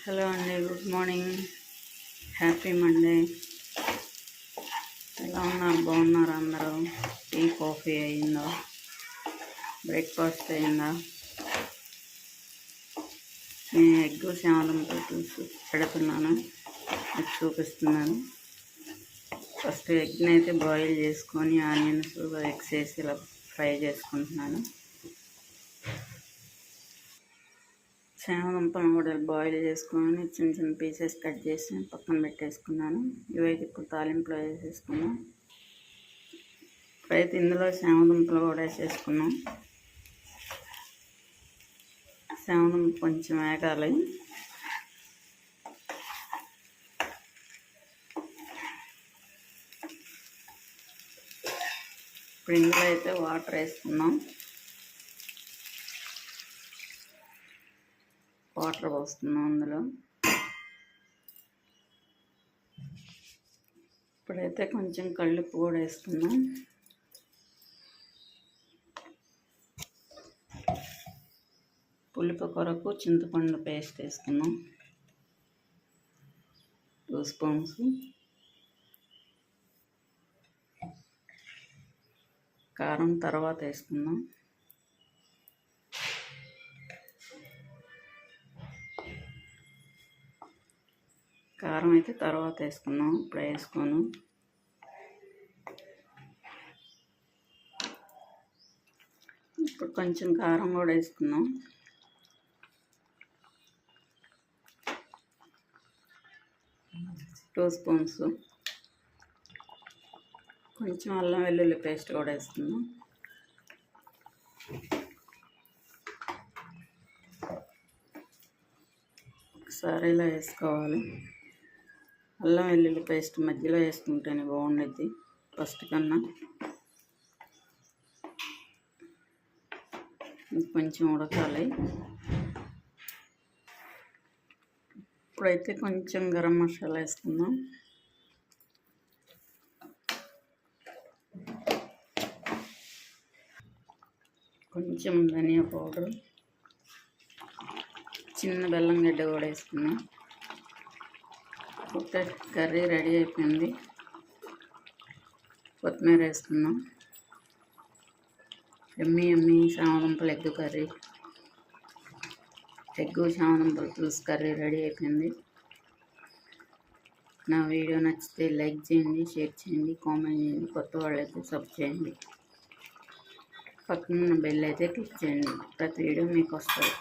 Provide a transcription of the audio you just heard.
Hello అండి, good morning, happy Monday. ఎలా ఉన్నారు? బాగున్నారు అందరూ? టీ కాఫీ అయిందా? బ్రేక్ఫాస్ట్ అయిందా? నేను ఎగ్ శామలంతో పెడుతున్నాను, మీకు చూపిస్తున్నాను. ఫస్ట్ ఎగ్ని అయితే బాయిల్ చేసుకొని ఆనియన్స్ ఎగ్స్ వేసి ఇలా ఫ్రై చేసుకుంటున్నాను. శామదుంపలను కూడా బాయిల్ చేసుకొని చిన్న చిన్న పీసెస్ కట్ చేసి పక్కన పెట్టేసుకున్నాను. ఇవైతే ఇప్పుడు తాలింపులో వేసేసుకున్నాం. ఇప్పుడైతే ఇందులో శామదుంపలు కూడా వేసేసుకున్నాం. శామదుంప కొంచెం వేగాలి. ఇప్పుడు ఇందులో అయితే వాటర్ వేసుకున్నాం. వాటర్ పోస్తున్నాం అందులో. ఇప్పుడైతే కొంచెం కల్లుప్పు కూడా వేసుకున్నాం. పులుపు కొరకు చింతపండు పేస్ట్ వేసుకున్నాం 2 స్పూన్స్. కారం తర్వాత వేసుకుందాం. కారం అయితే తర్వాత వేసుకున్నాం, ఇప్పుడు వేసుకోను. ఇప్పుడు కొంచెం కారం కూడా వేసుకున్నాం. Two spoons. కొంచెం అల్లం వెల్లుల్లి పేస్ట్ కూడా వేసుకున్నాం. ఒకసారి ఇలా వేసుకోవాలి. అల్లం వెల్లుల్లి పేస్ట్ మధ్యలో వేసుకుంటేనే బాగుండేది ఫస్ట్ కన్నా. కొంచెం ఉడకాలి. ఇప్పుడైతే కొంచెం గరం మసాలా వేసుకుందాం. కొంచెం ధనియా పౌడర్, చిన్న బెల్లం గడ్డ కూడా వేసుకున్నాం. కర్రీ రెడీ అయిపోయింది. కొత్తిమీర వేసుకున్నాం. ఎమ్మి శామదుంపలు ఎగ్ కర్రీ, ఎగ్ శామదుంపల పులుసు కర్రీ రెడీ అయిపోయింది. నా వీడియో నచ్చితే లైక్ చేయండి, షేర్ చేయండి, కామెంట్ చేయండి. కొత్త వాళ్ళైతే సబ్ చేయండి. పక్కన బెల్ అయితే క్లిక్ చేయండి. ప్రతి వీడియో మీకు వస్తుంది.